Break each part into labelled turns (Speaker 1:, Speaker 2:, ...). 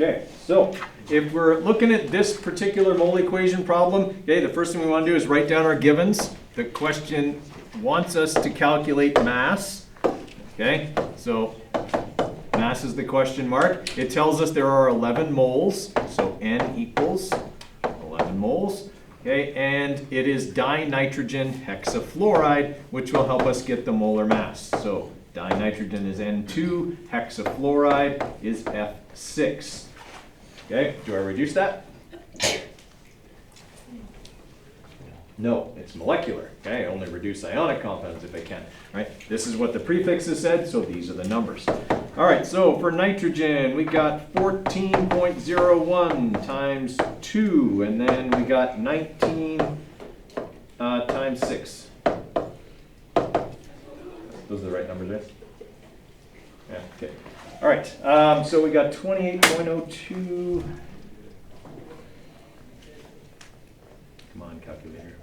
Speaker 1: Okay, so if we're looking at this particular mole equation problem, okay, the first thing we want to do is write down our givens. The question wants us to calculate mass. Okay, so mass is the question mark. It tells us there are 11 moles, so N equals 11 moles. Okay, and it is dinitrogen hexafluoride, which will help us get the molar mass. So dinitrogen is N2, hexafluoride is F6. Okay, do I reduce that? No, it's molecular. Okay, I only reduce ionic compounds if I can. Right? This is what the prefixes said, so these are the numbers. All right, so for nitrogen, we got 14.01 times 2, and then we got 19 times 6. Those are the right numbers, right? Yeah, okay. All right, so we got 28.02. Come on, calculator.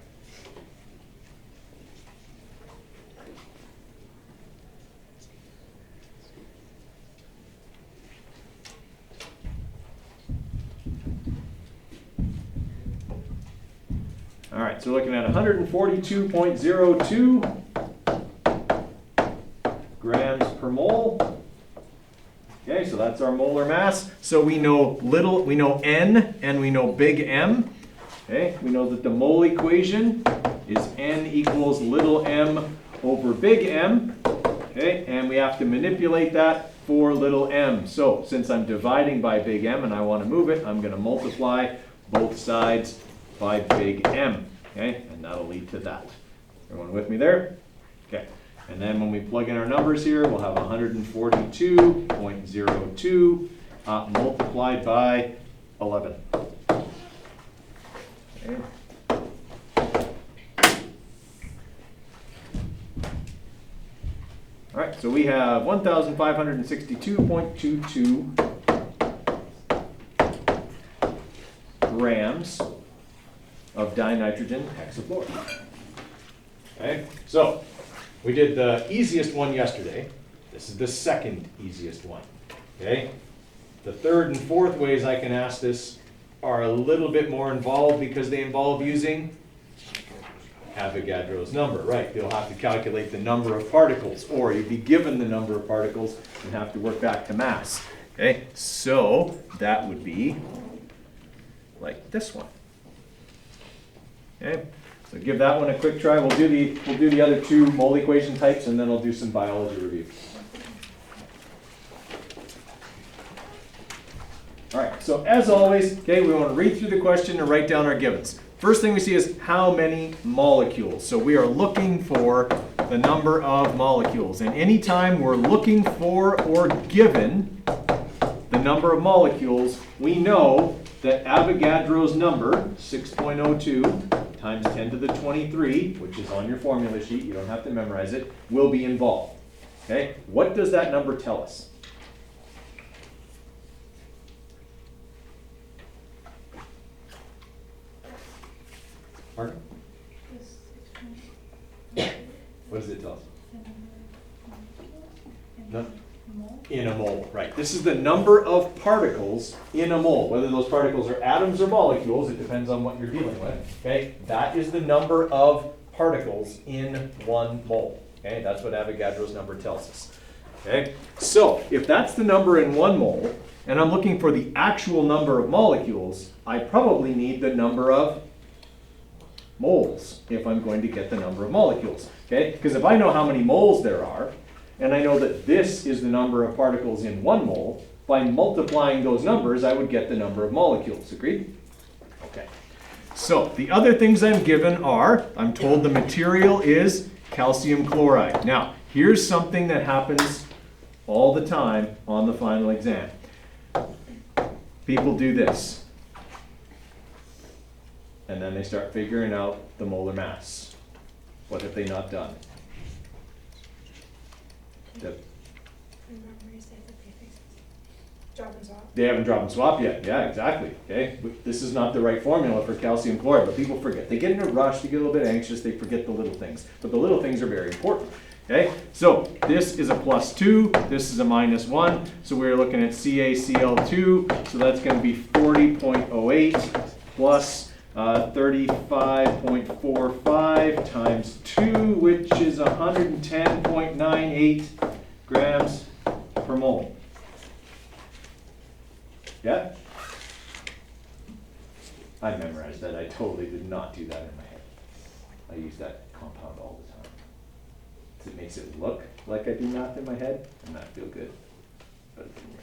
Speaker 1: All right, so we're looking at 142.02 grams per mole. Okay, so that's our molar mass. So we know N and we know big M. Okay, we know that the mole equation is N equals little m over big M. Okay, and we have to manipulate that for little m. So since I'm dividing by big M and I want to move it, I'm going to multiply both sides by big M. Okay, and that'll lead to that. Everyone with me there? Okay. And then when we plug in our numbers here, we'll have 142.02 multiplied by 11. Okay. All right, so we have 1,562.22 grams of dinitrogen hexafluoride. Okay, so we did the easiest one yesterday. This is the second easiest one. Okay, the third and fourth ways I can ask this are a little bit more involved because they involve using Avogadro's number, right? You'll have to calculate the number of particles, or you'd be given the number of particles and have to work back to mass. Okay, so that would be like this one. Okay, so give that one a quick try. We'll do the other two mole equation types, and then I'll do some biology review. All right, so as always, okay, we want to read through the question and write down our givens. First thing we see is how many molecules. So we are looking for the number of molecules. And anytime we're looking for or given the number of molecules, we know that Avogadro's number, 6.02 times 10 to the 23, which is on your formula sheet, you don't have to memorize it, will be involved. Okay, what does that number tell us? Pardon? What does it tell us? No. In a mole, right. This is the number of particles in a mole. Whether those particles are atoms or molecules, it depends on what you're dealing with. Okay, that is the number of particles in one mole. Okay, that's what Avogadro's number tells us. Okay, so if that's the number in one mole, and I'm looking for the actual number of molecules, I probably need the number of moles if I'm going to get the number of molecules. Okay, because if I know how many moles there are, and I know that this is the number of particles in one mole, by multiplying those numbers, I would get the number of molecules. Agreed? Okay. So the other things I'm given are, I'm told the material is calcium chloride. Now, here's something that happens all the time on the final exam. People do this. And then they start figuring out the molar mass. What have they not done?
Speaker 2: Drop and swap.
Speaker 1: They haven't drop and swap yet. Yeah, exactly. Okay, this is not the right formula for calcium chloride, but people forget. They get in a rush, they get a little bit anxious, they forget the little things. But the little things are very important. Okay, so this is a +2, this is a -1, so we're looking at CaCl2, so that's going to be 40.08 plus 35.45 times 2, which is 110.98 grams per mole. Yeah? I memorized that. I totally did not do that in my head. I use that compound all the time. It makes it look like I do math in my head and not feel good. But it didn't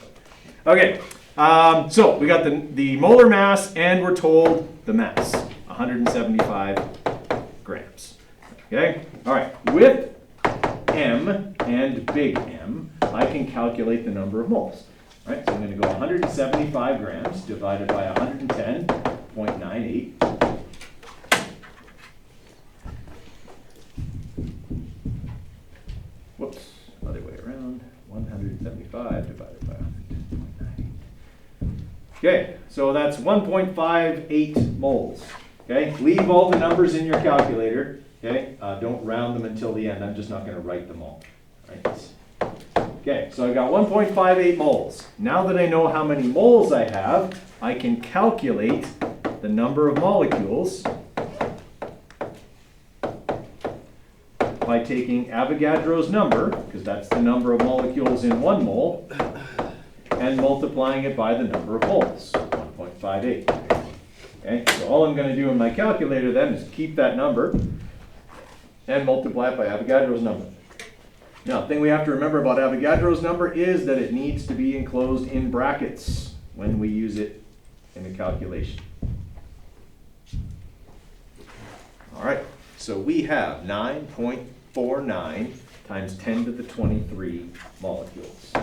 Speaker 1: really. Okay, so we got the molar mass and we're told the mass, 175 grams. Okay, all right, with M and big M, I can calculate the number of moles. All right, so I'm going to go 175 grams divided by 110.98. Whoops, other way around. 175 divided by 110.98. Okay, so that's 1.58 moles. Okay, leave all the numbers in your calculator. Okay, don't round them until the end. I'm just not going to write them all. Right. Okay, so I've got 1.58 moles. Now that I know how many moles I have, I can calculate the number of molecules by taking Avogadro's number, because that's the number of molecules in 1 mole, and multiplying it by the number of moles, 1.58. Okay, so all I'm going to do in my calculator then is keep that number and multiply it by Avogadro's number. Now, the thing we have to remember about Avogadro's number is that it needs to be enclosed in brackets when we use it in a calculation. All right, so we have 9.49 times 10 to the 23 molecules.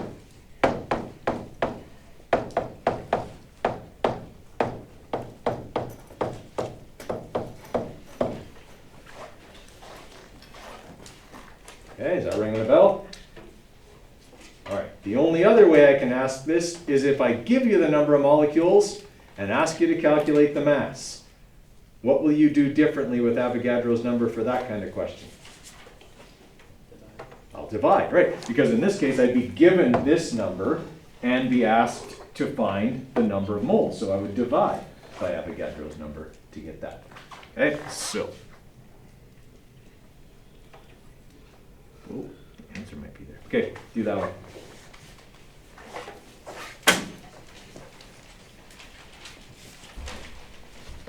Speaker 1: Okay, is that ringing a bell? All right, the only other way I can ask this is if I give you the number of molecules and ask you to calculate the mass. What will you do differently with Avogadro's number for that kind of question? I'll divide, right? Because in this case, I'd be given this number and be asked to find the number of moles. So I would divide by Avogadro's number to get that. Okay, so. Oh, the answer might be there. Okay, do that one.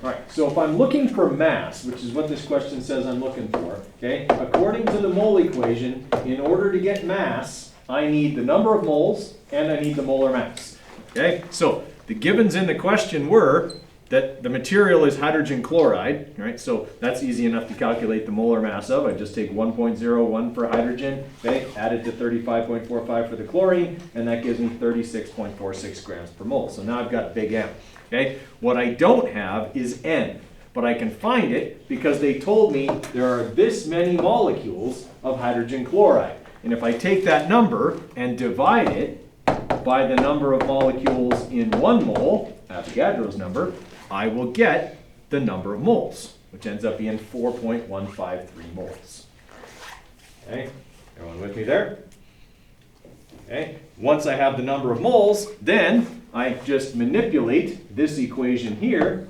Speaker 1: All right, so if I'm looking for mass, which is what this question says I'm looking for, okay, according to the mole equation, in order to get mass, I need the number of moles and I need the molar mass. Okay, so the givens in the question were that the material is hydrogen chloride, right? So that's easy enough to calculate the molar mass of. I just take 1.01 for hydrogen, okay, add it to 35.45 for the chlorine, and that gives me 36.46 grams per mole. So now I've got big M, okay? What I don't have is N, but I can find it because they told me there are this many molecules of hydrogen chloride. And if I take that number and divide it by the number of molecules in 1 mole, Avogadro's number, I will get the number of moles, which ends up being 4.153 moles. Okay, everyone with me there? Okay, once I have the number of moles, then I just manipulate this equation here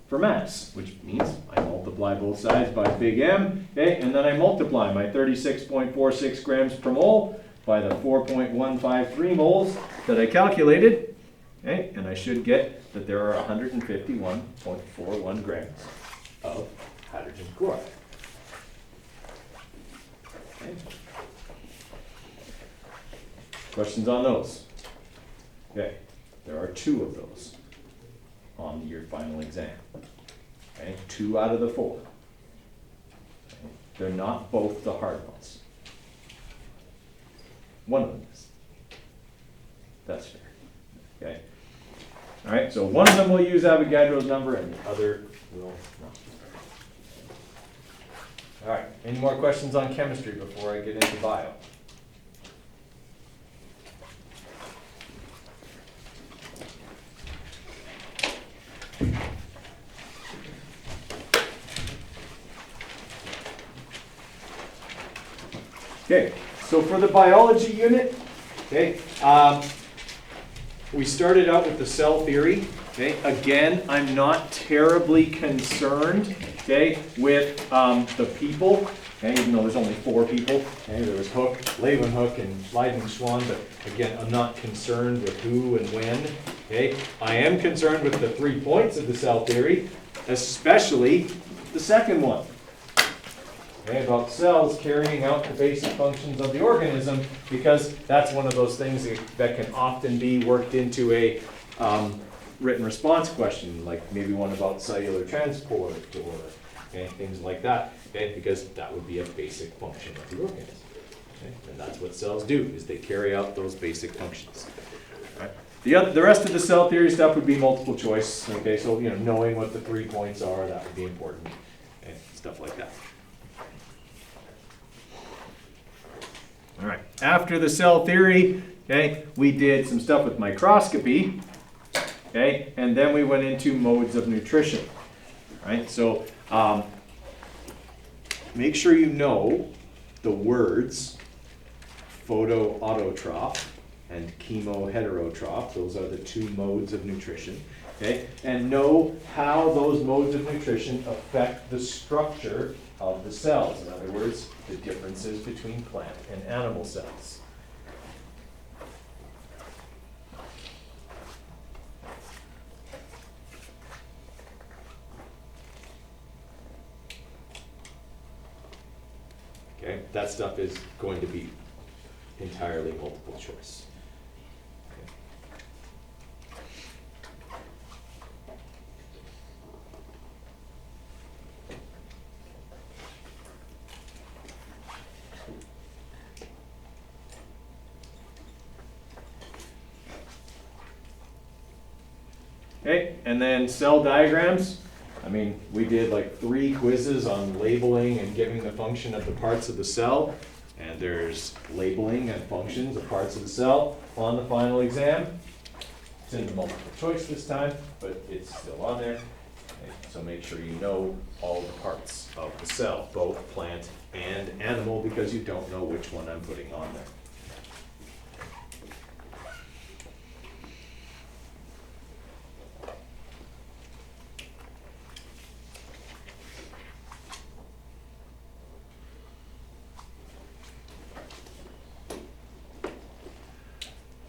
Speaker 1: for mass, which means I multiply both sides by big M, okay, and then I multiply my 36.46 grams per mole by the 4.153 moles that I calculated, okay, and I should get that there are 151.41 grams of hydrogen chloride. Okay. Questions on those? Okay, there are 2 of those on your final exam. Okay, 2 out of the 4. Okay. They're not both the hard ones. One of them is. That's fair. Okay. All right, so one of them will use Avogadro's number and the other will not. All right, any more questions on chemistry before I get into bio? Okay, so for the biology unit, okay, we started out with the cell theory. Okay, again, I'm not terribly concerned, okay, with the people. Okay, even though there's only 4 people. Okay, there was Hooke, Leeuwenhoek, and Leiden-Schwann, but again, I'm not concerned with who and when. Okay, I am concerned with the 3 points of the cell theory, especially the second one. Okay, about cells carrying out the basic functions of the organism, because that's one of those things that can often be worked into a written response question, like maybe one about cellular transport or things like that, okay, because that would be a basic function of the organism. Okay? And that's what cells do, is they carry out those basic functions. Right? The rest of the cell theory stuff would be multiple choice. Okay, so knowing what the 3 points are, that would be important. Okay? Stuff like that. All right. After the cell theory, okay, we did some stuff with microscopy. Okay, and then we went into modes of nutrition. Right. So make sure you know the words photoautotroph and chemoheterotroph. Those are the 2 modes of nutrition. Okay, and know how those modes of nutrition affect the structure of the cells. In other words, the differences between plant and animal cells. Okay, that stuff is going to be entirely multiple choice. Okay, and then cell diagrams. I mean, we did like 3 quizzes on labeling and giving the function of the parts of the cell. And there's labeling and functions of parts of the cell on the final exam. It's in the multiple choice this time, but it's still on there. Okay, so make sure you know all the parts of the cell, both plant and animal, because you don't know which one I'm putting on there.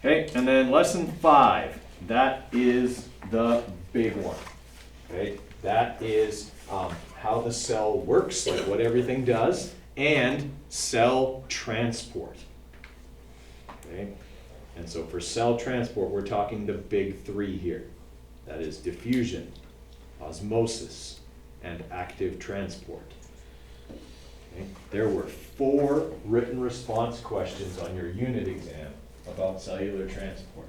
Speaker 1: Okay, and then lesson 5, that is the big one. Okay, that is how the cell works, like what everything does, and cell transport. Okay, and so for cell transport, we're talking the big 3 here. That is diffusion, osmosis, and active transport. Okay, there were 4 written response questions on your unit exam about cellular transport.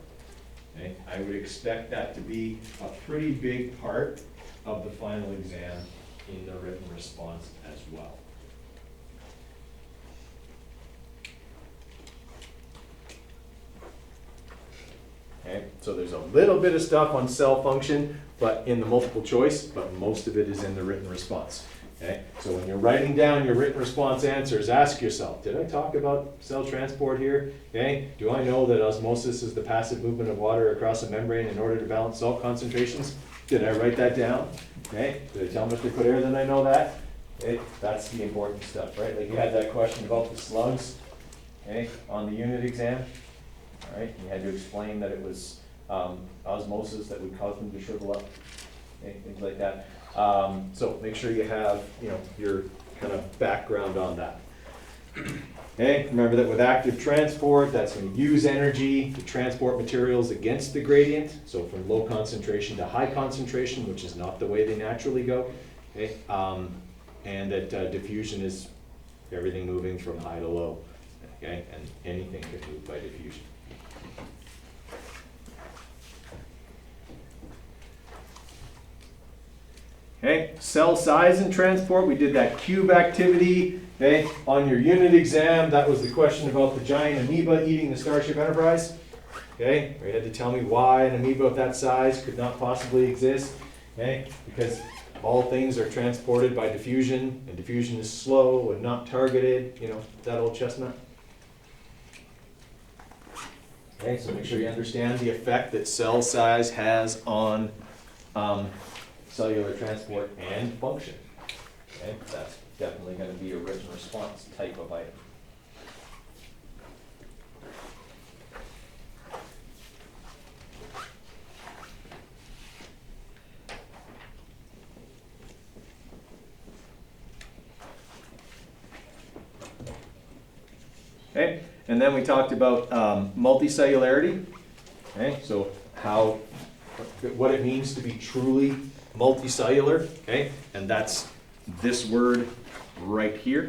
Speaker 1: Okay? I would expect that to be a pretty big part of the final exam in the written response as well. Okay? So there's a little bit of stuff on cell function, but in the multiple choice, but most of it is in the written response. Okay? So when you're writing down your written response answers, ask yourself, did I talk about cell transport here? Okay? Do I know that osmosis is the passive movement of water across a membrane in order to balance salt concentrations? Did I write that down? Okay? Did I tell them if they put air, then I know that? Okay? That's the important stuff, right? Like you had that question about the slugs, okay, on the unit exam. All right? You had to explain that it was osmosis that would cause them to shrivel up, okay? Things like that. So make sure you have, your kind of background on that. Okay, remember that with active transport, that's going to use energy to transport materials against the gradient, so from low concentration to high concentration, which is not the way they naturally go. Okay, and that diffusion is everything moving from high to low. Okay, and anything can move by diffusion. Okay, cell size and transport, we did that cube activity. Okay, on your unit exam, that was the question about the giant amoeba eating the Starship Enterprise. Okay, you had to tell me why an amoeba of that size could not possibly exist. Okay, because all things are transported by diffusion, and diffusion is slow and not targeted, that old chestnut. Okay, so make sure you understand the effect that cell size has on cellular transport and function. Okay, that's definitely going to be a written response type of item. Okay, and then we talked about multicellularity. Okay, so what it means to be truly multicellular. Okay, and that's this word right here.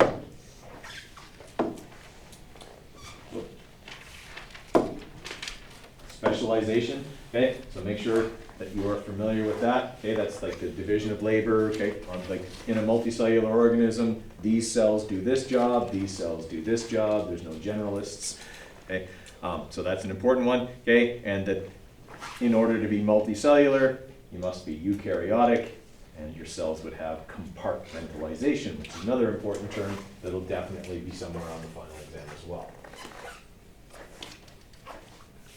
Speaker 1: Specialization. Okay, so make sure that you are familiar with that. Okay, that's like the division of labor. Okay, like in a multicellular organism, these cells do this job, these cells do this job. There's no generalists. Okay, so that's an important one. Okay, and that in order to be multicellular, you must be eukaryotic, and your cells would have compartmentalization, which is another important term that'll definitely be somewhere on the final exam as well.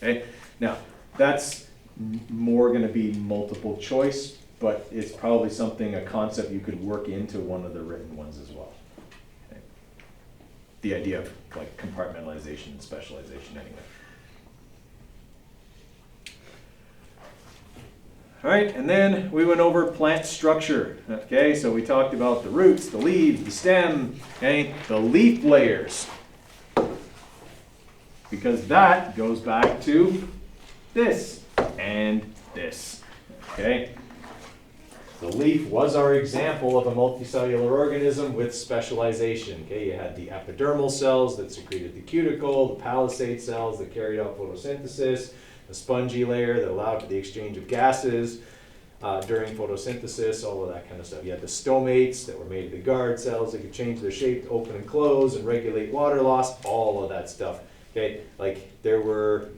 Speaker 1: Okay, now that's more going to be multiple choice, but it's probably a concept you could work into one of the written ones as well. Okay. The idea of like compartmentalization and specialization anyway. All right, and then we went over plant structure. Okay, so we talked about the roots, the leaves, the stem, okay, the leaf layers. Because that goes back to this and this. Okay? The leaf was our example of a multicellular organism with specialization. Okay, you had the epidermal cells that secreted the cuticle, the palisade cells that carried out photosynthesis, the spongy layer that allowed for the exchange of gases during photosynthesis, all of that kind of stuff. You had the stomates that were made of the guard cells that could change their shape to open and close and regulate water loss, all of that stuff. Okay, like there were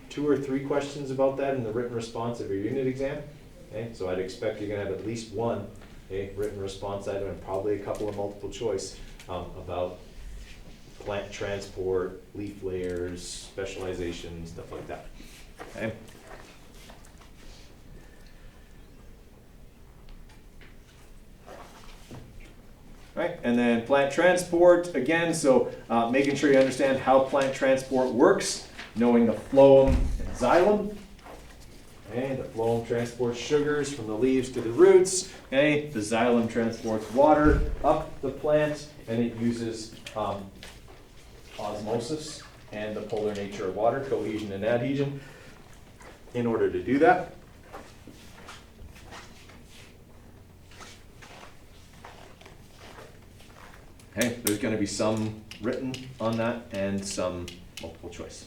Speaker 1: 2 or 3 questions about that in the written response of your unit exam. Okay, so I'd expect you're going to have at least one written response item and probably a couple of multiple choice about plant transport, leaf layers, specialization, stuff like that. Okay. Right, and then plant transport, again, so making sure you understand how plant transport works, knowing the phloem and xylem. Okay, the phloem transports sugars from the leaves to the roots. Okay, the xylem transports water up the plant, and it uses osmosis and the polar nature of water, cohesion and adhesion, in order to do that. Okay, there's going to be some written on that and some multiple choice.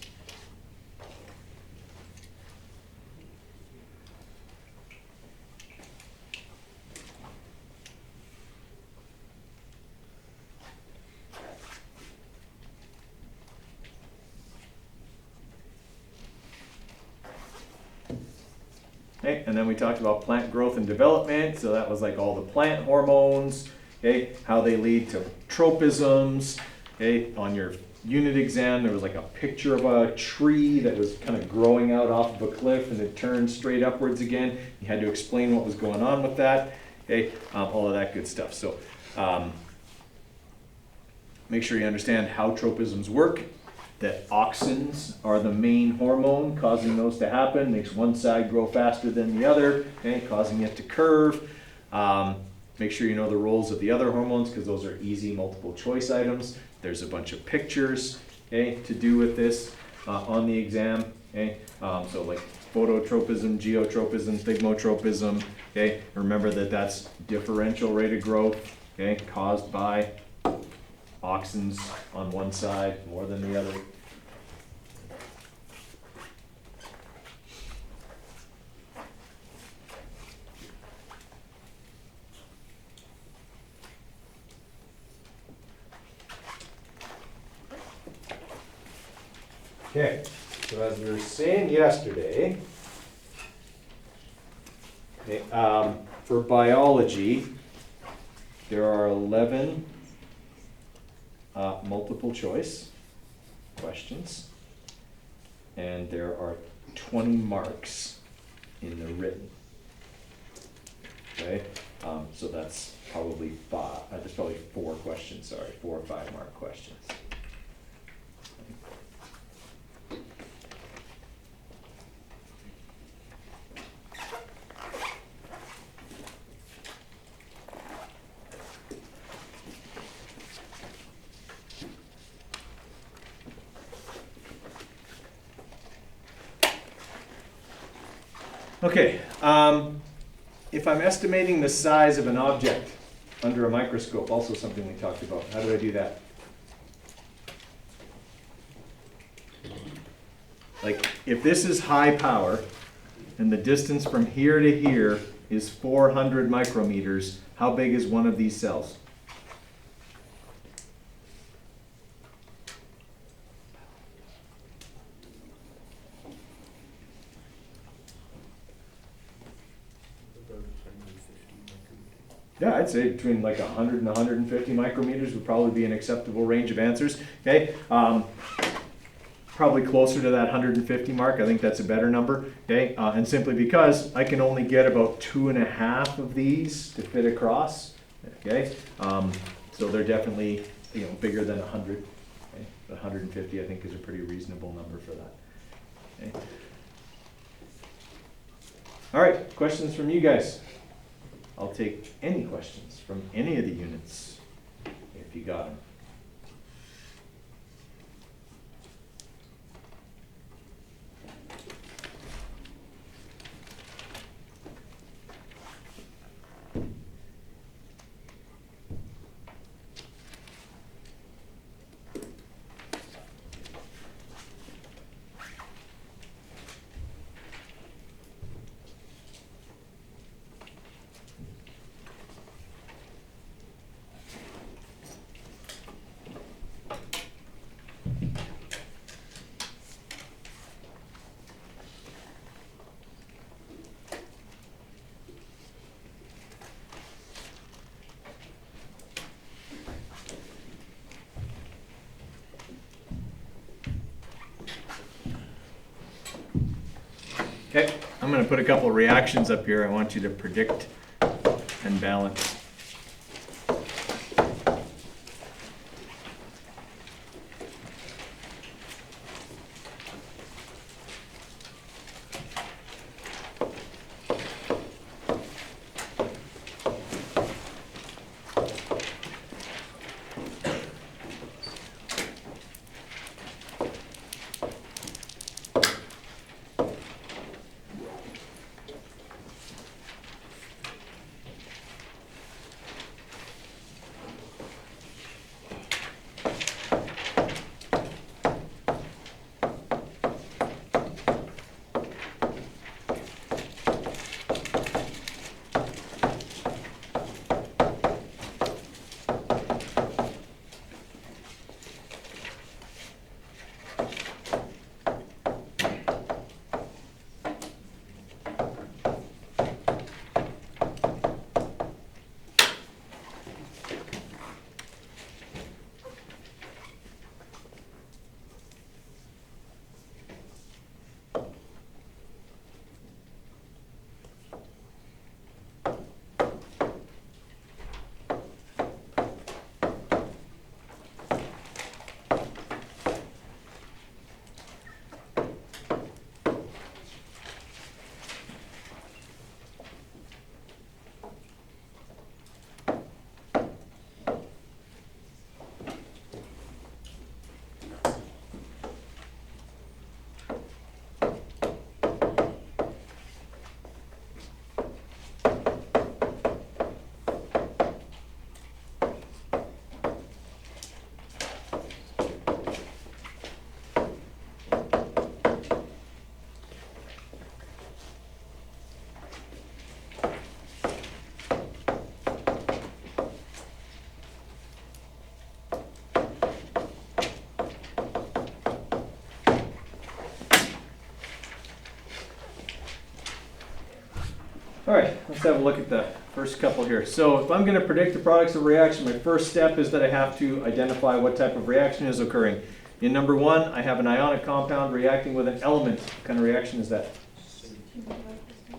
Speaker 1: Okay, and then we talked about plant growth and development, so that was like all the plant hormones. Okay, how they lead to tropisms. Okay, on your unit exam, there was like a picture of a tree that was kind of growing out off of a cliff and it turned straight upwards again. You had to explain what was going on with that. Okay, all of that good stuff. So make sure you understand how tropisms work, that auxins are the main hormone causing those to happen, makes one side grow faster than the other, okay, causing it to curve. Make sure you know the roles of the other hormones because those are easy multiple choice items. There's a bunch of pictures, okay, to do with this on the exam. Okay, so like phototropism, geotropism, thigmotropism. Okay, remember that that's differential rate of growth. Okay, caused by auxins on one side more than the other. Okay, so as we were saying yesterday, okay, for biology, there are 11 multiple choice questions, and there are 20 marks in the written. Okay, so that's probably there's probably 4 questions, sorry, 4 or 5 mark questions. Okay, if I'm estimating the size of an object under a microscope, also something we talked about, how do I do that? Like, if this is high power, and the distance from here to here is 400 micrometers, how big is one of these cells? Yeah, I'd say between like 100 and 150 micrometers would probably be an acceptable range of answers. Okay, probably closer to that 150 mark. I think that's a better number. Okay, and simply because I can only get about 2.5 of these to fit across. Okay, so they're definitely bigger than 100. Okay? 150 I think is a pretty reasonable number for that. Okay. All right, questions from you guys? I'll take any questions from any of the units, if you got them. Okay, I'm going to put a couple of reactions up here. I want you to predict and balance. All right, let's have a look at the first couple here. So if I'm going to predict the products of reaction, my first step is that I have to identify what type of reaction is occurring. In number 1, I have an ionic compound reacting with an element. What kind of reaction is that?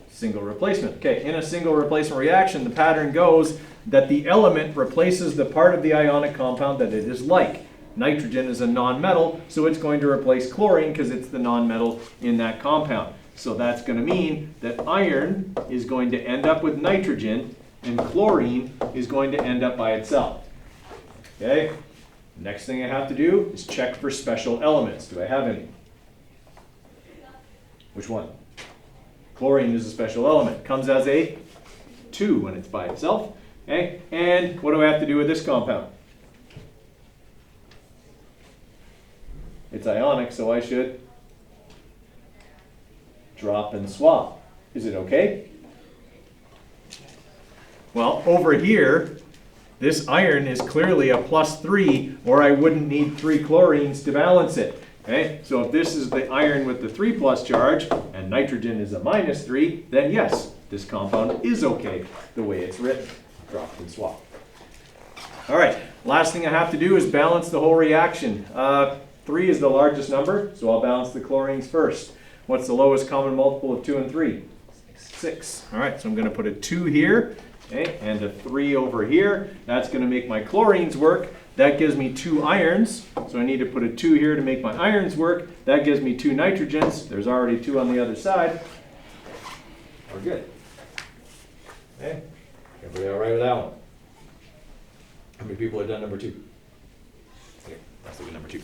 Speaker 1: Single replacement. Okay, in a single replacement reaction, the pattern goes that the element replaces the part of the ionic compound that it is like. Nitrogen is a nonmetal, so it's going to replace chlorine because it's the nonmetal in that compound. So that's going to mean that iron is going to end up with nitrogen and chlorine is going to end up by itself. Okay? Next thing I have to do is check for special elements. Do I have any? Which one? Chlorine is a special element. Comes as a 2 when it's by itself. Okay? And what do I have to do with this compound? It's ionic, so I should drop and swap. Is it okay? Well, over here, this iron is clearly a +3, or I wouldn't need 3 chlorines to balance it. Okay? So if this is the iron with the 3+ charge, and nitrogen is a -3, then yes, this compound is okay the way it's written. Drop and swap. All right, last thing I have to do is balance the whole reaction. 3 is the largest number, so I'll balance the chlorines first. What's the lowest common multiple of 2 and 3? 6. All right, so I'm going to put a 2 here, okay, and a 3 over here. That's going to make my chlorines work. That gives me 2 irons, so I need to put a 2 here to make my irons work. That gives me 2 nitrogens. There's already 2 on the other side. We're good. Okay, everybody all right with that one? How many people have done number 2? Okay, let's look at number 2.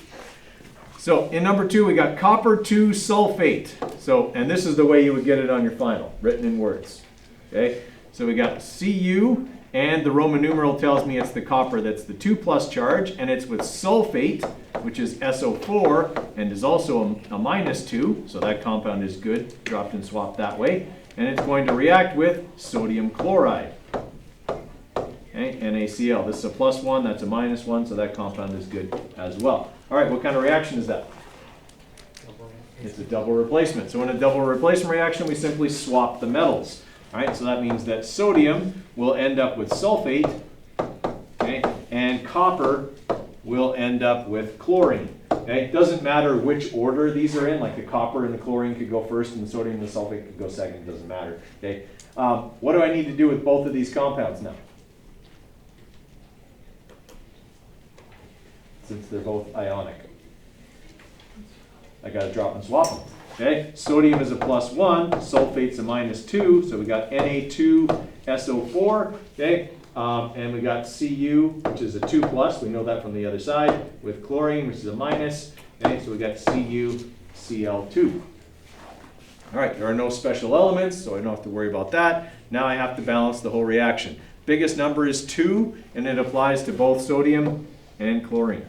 Speaker 1: So in number 2, we got copper 2 sulfate. So, and this is the way you would get it on your final, written in words. Okay, so we got Cu, and the Roman numeral tells me it's the copper that's the 2+ charge, and it's with sulfate, which is SO4, and is also a -2, so that compound is good, dropped and swapped that way. And it's going to react with sodium chloride. Okay, NaCl. This is a +1, that's a -1, so that compound is good as well. All right, what kind of reaction is that? It's a double replacement. So in a double replacement reaction, we simply swap the metals. All right, so that means that sodium will end up with sulfate, okay, and copper will end up with chlorine. Okay, it doesn't matter which order these are in, like the copper and the chlorine could go first, and the sodium and the sulfate could go second. It doesn't matter. Okay, what do I need to do with both of these compounds now? Since they're both ionic, I got to drop and swap them. Okay, sodium is a +1, sulfate's a -2, so we got Na2SO4. Okay, and we got Cu, which is a 2+. We know that from the other side, with chlorine, which is a -. Okay, so we got CuCl2. All right, there are no special elements, so I don't have to worry about that. Now I have to balance the whole reaction. Biggest number is 2, and it applies to both sodium and chlorine.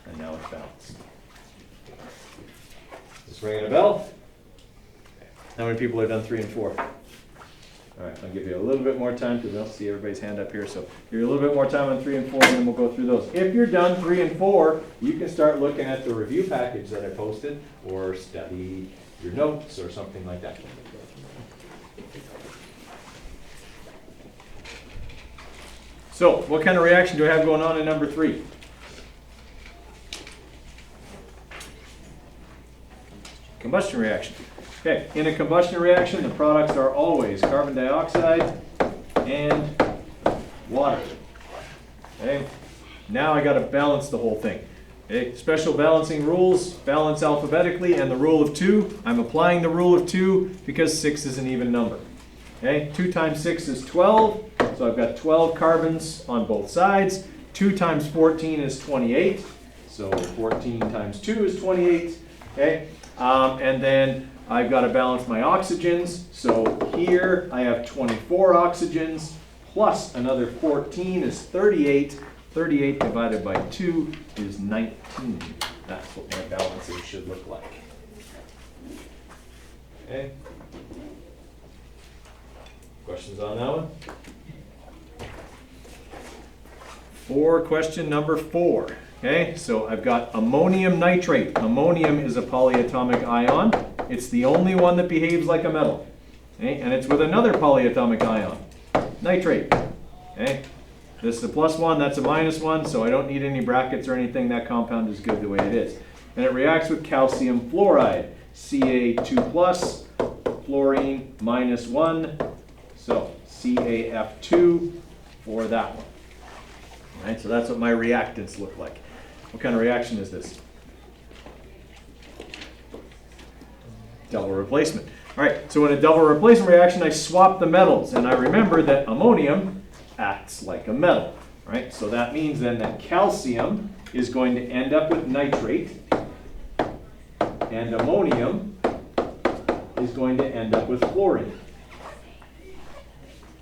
Speaker 1: And now it's balanced. Just ringing a bell? How many people have done 3 and 4? All right, I'll give you a little bit more time because I don't see everybody's hand up here. So give you a little bit more time on 3 and 4, and then we'll go through those. If you're done 3 and 4, you can start looking at the review package that I posted, or study your notes or something like that. So what kind of reaction do I have going on in number 3? Combustion reaction. Okay, in a combustion reaction, the products are always carbon dioxide and water. Okay, now I got to balance the whole thing. Okay, special balancing rules, balance alphabetically, and the rule of 2. I'm applying the rule of 2 because 6 is an even number. Okay, 2 times 6 is 12, so I've got 12 carbons on both sides. 2 times 14 is 28, so 14 times 2 is 28. Okay. And then I've got to balance my oxygens. So here I have 24 oxygens plus another 14 is 38. 38 divided by 2 is 19. That's what my balancing should look like. Okay. Questions on that one? Question number 4. Okay, so I've got ammonium nitrate. Ammonium is a polyatomic ion. It's the only one that behaves like a metal. Okay, and it's with another polyatomic ion, nitrate. Okay, this is a +1, that's a -1, so I don't need any brackets or anything. That compound is good the way it is. and it reacts with calcium fluoride, Ca2+, fluorine -1, so CaF2 for that one. All right, so that's what my reactants look like. What kind of reaction is this? Double replacement. All right, so in a double replacement reaction, I swap the metals, and I remember that ammonium acts like a metal, right? So that means then that calcium is going to end up with nitrate, and ammonium is going to end up with fluorine.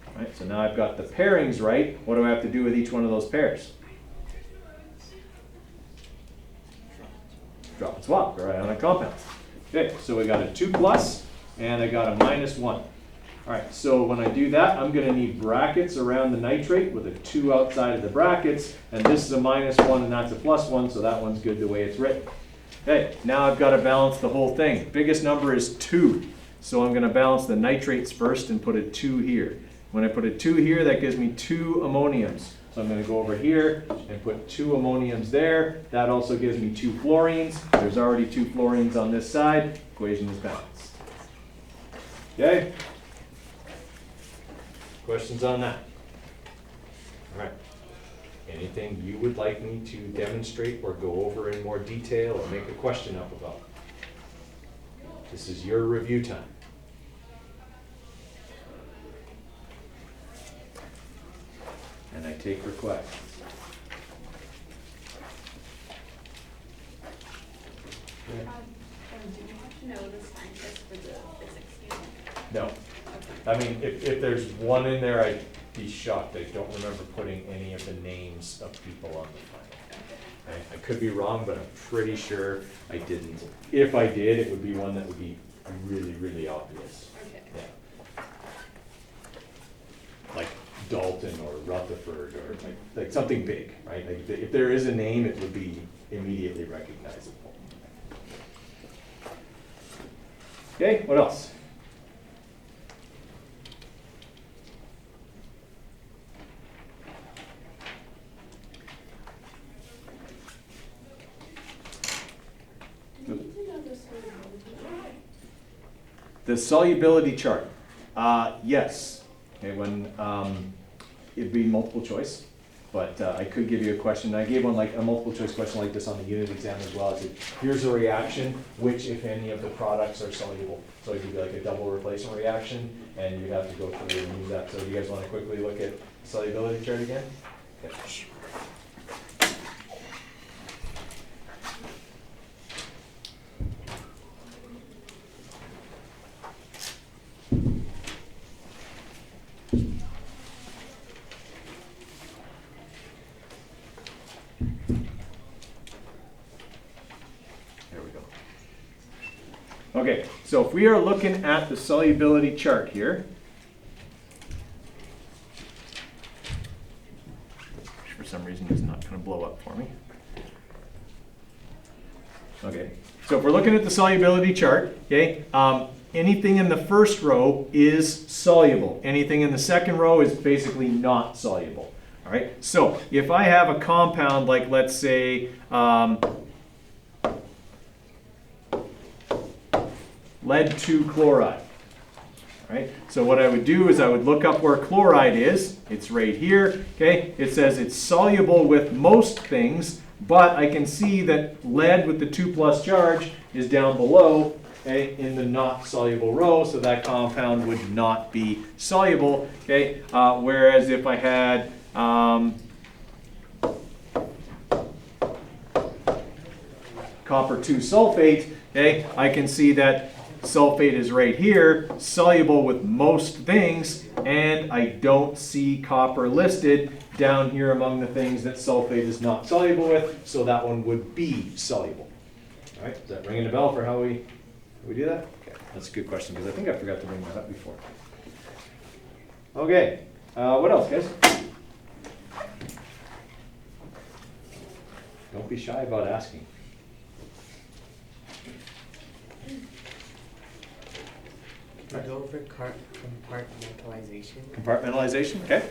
Speaker 1: All right, so now I've got the pairings right. What do I have to do with each one of those pairs? Drop and swap, or ionic compounds. Okay, so we got a 2+ and I got a -1. All right, so when I do that, I'm going to need brackets around the nitrate with a 2 outside of the brackets, and this is a -1 and that's a +1, so that one's good the way it's written. Okay, now I've got to balance the whole thing. Biggest number is 2, so I'm going to balance the nitrates first and put a 2 here. When I put a 2 here, that gives me 2 ammoniums. So I'm going to go over here and put 2 ammoniums there. That also gives me 2 fluorines. There's already 2 fluorines on this side. Equation is balanced. Okay? Questions on that? All right. Anything you would like me to demonstrate or go over in more detail or make a question up about? This is your review time. And I take requests.
Speaker 2: Do you have to know the scientist for the physics unit?
Speaker 1: No. I mean, if there's one in there, I'd be shocked. I don't remember putting any of the names of people on the final. I could be wrong, but I'm pretty sure I didn't. If I did, it would be one that would be really, really obvious.
Speaker 2: Okay.
Speaker 1: Yeah. Like Dalton or Rutherford or like something big, right? Like if there is a name, it would be immediately recognizable. Okay, what else? The solubility chart. Yes. Okay, when it'd be multiple choice, but I could give you a question. I gave one like a multiple choice question like this on the unit exam as well. I said, here's a reaction, which if any of the products are soluble. So it could be like a double replacement reaction, and you'd have to go through and use that. So do you guys want to quickly look at the solubility chart again? Okay. Okay, so if we are looking at the solubility chart here, which for some reason is not going to blow up for me. Okay, so if we're looking at the solubility chart, okay, anything in the first row is soluble. Anything in the second row is basically not soluble. All right, so if I have a compound like, let's say, lead 2 chloride. Right? So what I would do is I would look up where chloride is. It's right here. Okay? It says it's soluble with most things, but I can see that lead with the 2+ charge is down below, okay, in the not soluble row, so that compound would not be soluble. Okay? Whereas if I had copper 2 sulfate, okay, I can see that sulfate is right here, soluble with most things, and I don't see copper listed down here among the things that sulfate is not soluble with, so that one would be soluble. All right, is that ringing a bell for how we do that? Okay, that's a good question because I think I forgot to bring that up before. Okay, what else, guys? Don't be shy about asking.
Speaker 3: Can you go over compartmentalization?
Speaker 1: Compartmentalization, okay.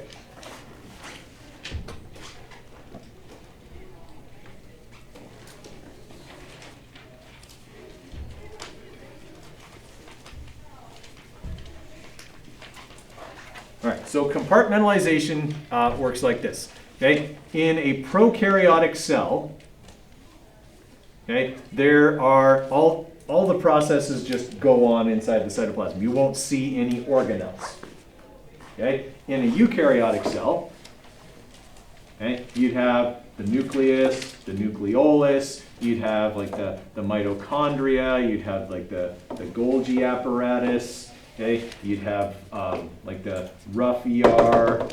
Speaker 1: So compartmentalization works like this. Okay, in a prokaryotic cell, okay, there are all the processes just go on inside the cytoplasm. You won't see any organelles. Okay, in a eukaryotic cell, okay, you'd have the nucleus, the nucleolus, you'd have like the mitochondria, you'd have like the Golgi apparatus, okay, you'd have like the rough ER,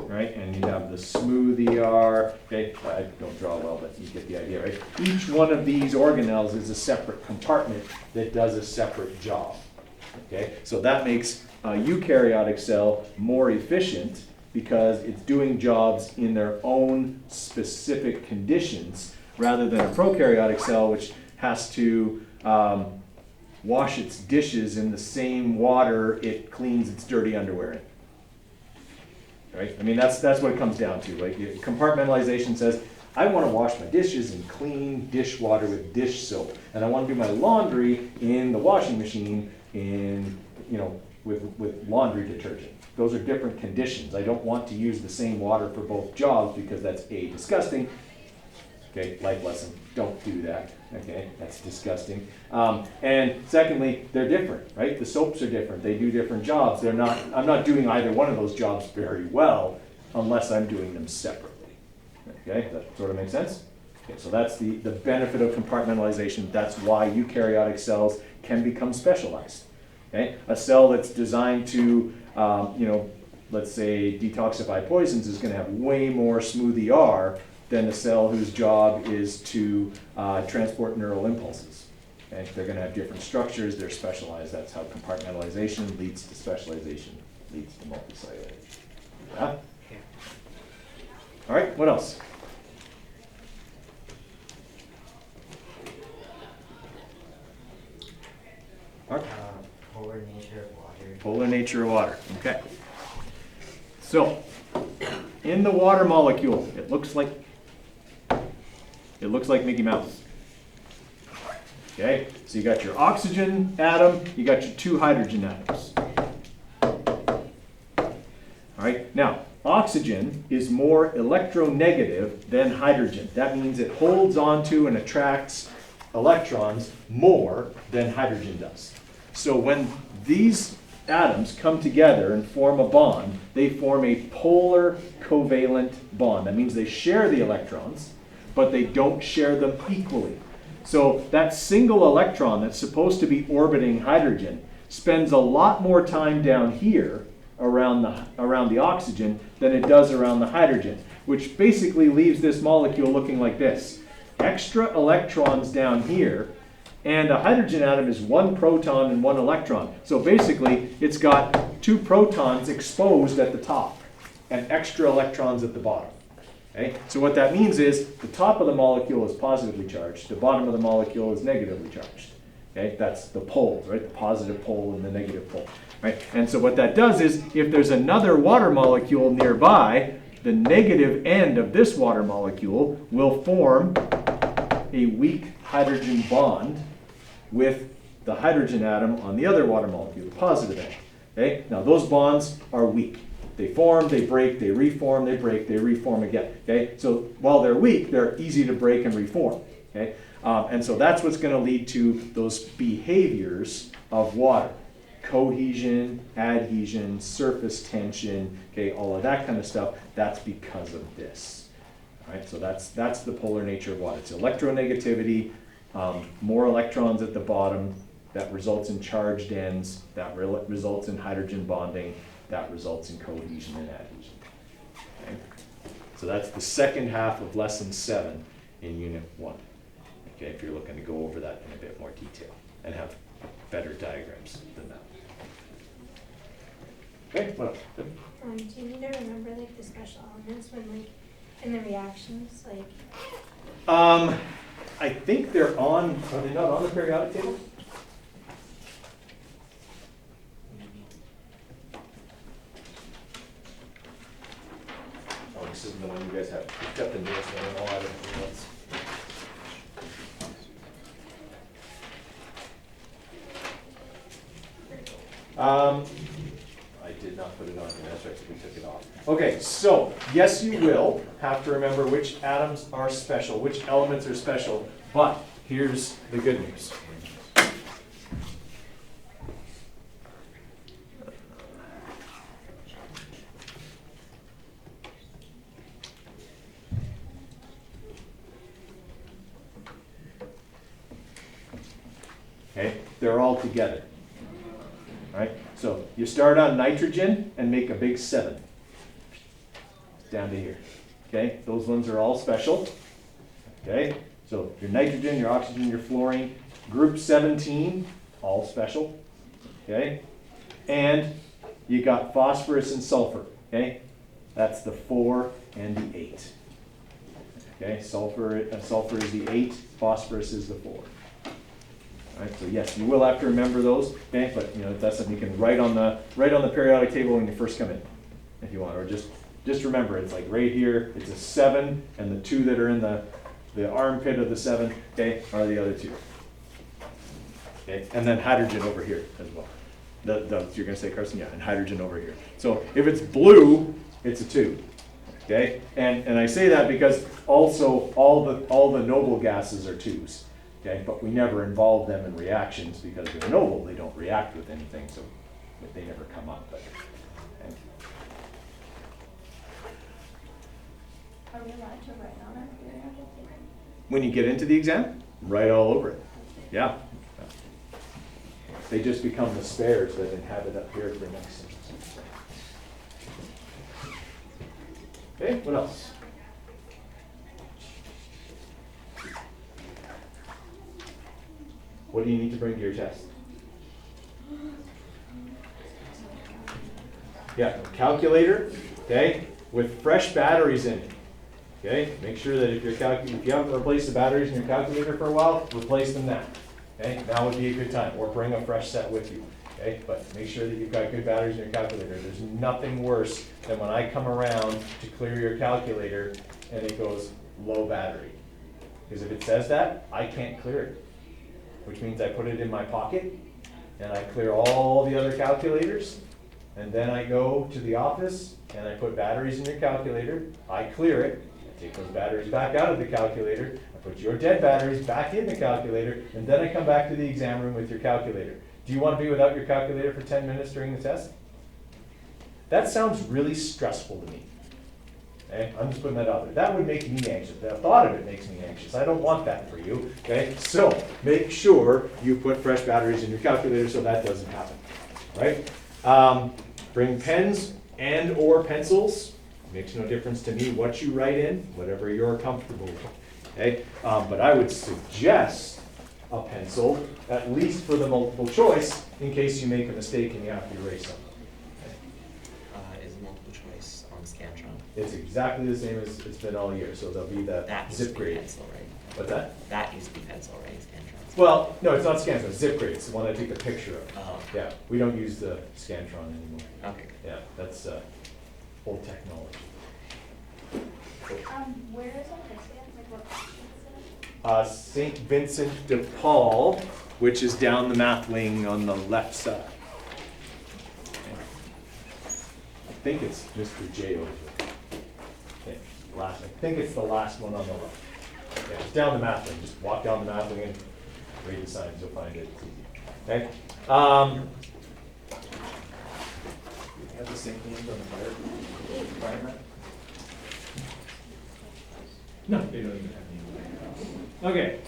Speaker 1: right, and you'd have the smooth ER, okay, I don't draw well, but you get the idea, right? Each one of these organelles is a separate compartment that does a separate job, okay? So that makes a eukaryotic cell more efficient because it's doing jobs in their own specific conditions rather than a prokaryotic cell which has to wash its dishes in the same water it cleans its dirty underwear in. Right? I mean, that's what it comes down to. Like compartmentalization says, I want to wash my dishes in clean dishwater with dish soap, and I want to do my laundry in the washing machine in, you know, with laundry detergent. Those are different conditions. I don't want to use the same water for both jobs because that's A, disgusting. Okay, life lesson, don't do that. Okay, that's disgusting. And secondly, they're different, right? The soaps are different. They do different jobs. I'm not doing either one of those jobs very well unless I'm doing them separately. Okay, does that sort of make sense? Okay, so that's the benefit of compartmentalization. That's why eukaryotic cells can become specialized. Okay, a cell that's designed to, you know, let's say detoxify poisons is going to have way more smooth ER than a cell whose job is to transport neural impulses. Okay? They're going to have different structures, they're specialized. That's how compartmentalization leads to specialization, leads to multicellular. Yeah?
Speaker 3: Yeah.
Speaker 1: All right, what else? Mark?
Speaker 3: Polar nature of water.
Speaker 1: Polar nature of water, okay. So, in the water molecule, it looks like Mickey Mouse. Okay, so you got your oxygen atom, you got your two hydrogen atoms. All right, now, oxygen is more electronegative than hydrogen. That means it holds onto and attracts electrons more than hydrogen does. So when these atoms come together and form a bond, they form a polar covalent bond. That means they share the electrons, but they don't share them equally. So that single electron that's supposed to be orbiting hydrogen spends a lot more time down here around the oxygen than it does around the hydrogen, which basically leaves this molecule looking like this. Extra electrons down here, and a hydrogen atom is one proton and one electron. So basically, it's got two protons exposed at the top and extra electrons at the bottom. Okay? So what that means is the top of the molecule is positively charged, the bottom of the molecule is negatively charged. Okay? That's the poles, right? The positive pole and the negative pole. Right? And so what that does is, if there's another water molecule nearby, the negative end of this water molecule will form a weak hydrogen bond with the hydrogen atom on the other water molecule, the positive end. Okay? Now those bonds are weak. They form, they break, they reform, they break, they reform again. Okay? So while they're weak, they're easy to break and reform. Okay? And so that's what's going to lead to those behaviors of water. Cohesion, adhesion, surface tension, okay, all of that kind of stuff. That's because of this. All right? So that's the polar nature of water. It's electronegativity, more electrons at the bottom, that results in charged ends, that results in hydrogen bonding, that results in cohesion and adhesion. Okay? So that's the second half of lesson 7 in unit 1. Okay, if you're looking to go over that in a bit more detail and have better diagrams than that. Okay, what else? Good.
Speaker 4: Do you need to remember like the special elements when like in the reactions, like?
Speaker 1: I think they're on. Are they not on the periodic table? Oh, this isn't the one you guys have. You've got the newest one and all that everything else. I did not put it on here, that's right, so we took it off. Okay, so, yes, you will have to remember which atoms are special, which elements are special, but here's the good news. Okay, they're all together. All right, so you start on nitrogen and make a big 7. Down to here. Okay, those ones are all special. Okay, so your nitrogen, your oxygen, your fluorine, group 17, all special. Okay, and you got phosphorus and sulfur. Okay, that's the 4 and the 8. Okay, sulfur is the 8, phosphorus is the 4. All right, so yes, you will have to remember those, okay? But you know that's something you can write on the periodic table when you first come in, if you want, or just remember it's like right here. It's a 7, and the 2 that are in the armpit of the 7, okay, are the other 2. Okay, and then hydrogen over here as well. You're gonna say, Carson, yeah, and hydrogen over here. So if it's blue, it's a 2. Okay, and I say that because also all the noble gases are 2s. Okay, but we never involve them in reactions because they're noble. They don't react with anything, so they never come up. But, okay.
Speaker 2: Are we allowed to write on our periodic table?
Speaker 1: When you get into the exam, write all over it. Yeah. They just become the spares that inhabit up here for next semester. Okay, what else? What do you need to bring to your test? Yeah, calculator, okay, with fresh batteries in it. Okay, make sure that if you haven't replaced the batteries in your calculator for a while, replace them now. Okay, now would be a good time, or bring a fresh set with you. Okay, but make sure that you've got good batteries in your calculator. There's nothing worse than when I come around to clear your calculator and it goes low battery. Because if it says that, I can't clear it. Which means I put it in my pocket and I clear all the other calculators, and then I go to the office and I put batteries in your calculator, I clear it, I take those batteries back out of the calculator, I put your dead batteries back in the calculator, and then I come back to the exam room with your calculator. Do you want to be without your calculator for 10 minutes during the test? That sounds really stressful to me. Okay, I'm just putting that out there. That would make me anxious. The thought of it makes me anxious. I don't want that for you. Okay, so make sure you put fresh batteries in your calculator so that doesn't happen. Right? Bring pens and or pencils. Makes no difference to me what you write in, whatever you're comfortable with. Okay, but I would suggest a pencil, at least for the multiple choice, in case you make a mistake and you have to erase something.
Speaker 3: Is multiple choice on Scantron?
Speaker 1: It's exactly the same as it's been all year, so there'll be the
Speaker 3: That used to
Speaker 1: zip
Speaker 3: be
Speaker 1: grade.
Speaker 3: pencil, right?
Speaker 1: What's that?
Speaker 3: That used to be pencil, right? Scantron.
Speaker 1: Well, no, it's not Scantron, it's zip grade, it's the one I take the picture of.
Speaker 3: Oh.
Speaker 1: Yeah, we don't use the Scantron anymore.
Speaker 3: Okay.
Speaker 1: Yeah, that's old technology.
Speaker 2: Where is it? Like what class is it?
Speaker 1: St. Vincent de Paul, which is down the math wing on the left side. I think it's Mr. J over there. I think it's the last one on the left. Yeah, it's down the math wing. Just walk down the math wing and read the signs. You'll find it. It's easy. Okay. You have the same thing on the fire mat? No, they don't even have any. Okay.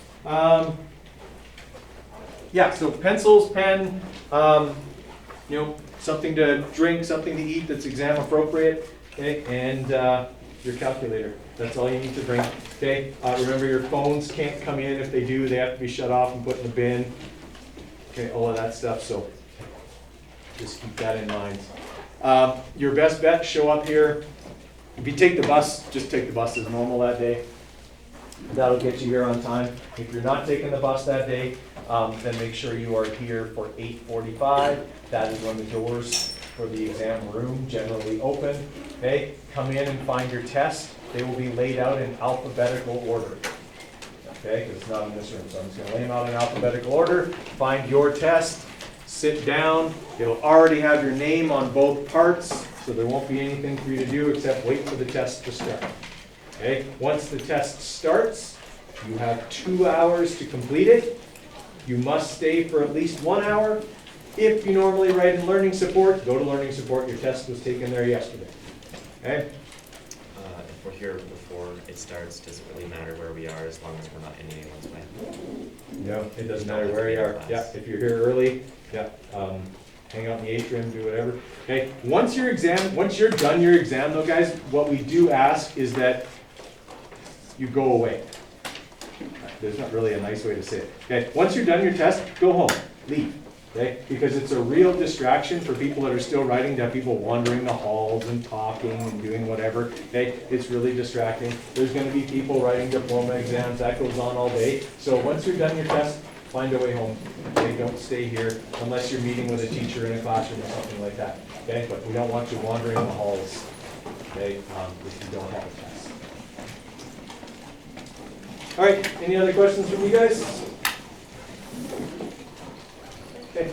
Speaker 1: Yeah, so pencils, pen, something to drink, something to eat that's exam appropriate, okay, and your calculator. That's all you need to bring. Okay. Remember, your phones can't come in. If they do, they have to be shut off and put in the bin. Okay, all of that stuff. So just keep that in mind. Your best bet: show up here. If you take the bus, just take the bus as normal that day. That'll get you here on time. If you're not taking the bus that day, then make sure you are here for 8:45. That is when the doors for the exam room generally open. Okay, come in and find your test. They will be laid out in alphabetical order. Okay, because it's not in this room, so I'm just going to lay them out in alphabetical order. Find your test, sit down. It'll already have your name on both parts, so there won't be anything for you to do except wait for the test to start. Okay? Once the test starts, you have 2 hours to complete it. You must stay for at least 1 hour. If you normally write in learning support, go to learning support. Your test was taken there yesterday. Okay?
Speaker 3: If we're here before it starts, does it really matter where we are as long as we're not in anyone's way?
Speaker 1: No, it doesn't matter where you are. Yeah, if you're here early, yeah, hang out in the atrium, do whatever. Okay, once you're done your exam though, guys, what we do ask is that you go away. There's not really a nice way to say it. Okay, once you're done your test, go home, leave. Okay, because it's a real distraction for people that are still writing, to have people wandering the halls and talking and doing whatever. Okay, it's really distracting. There's going to be people writing diploma exams, that goes on all day. So once you're done your test, find a way home. Okay, don't stay here unless you're meeting with a teacher in a classroom or something like that. Okay, but we don't want you wandering the halls. Okay, if you don't have a test. All right, any other questions from you guys? Okay.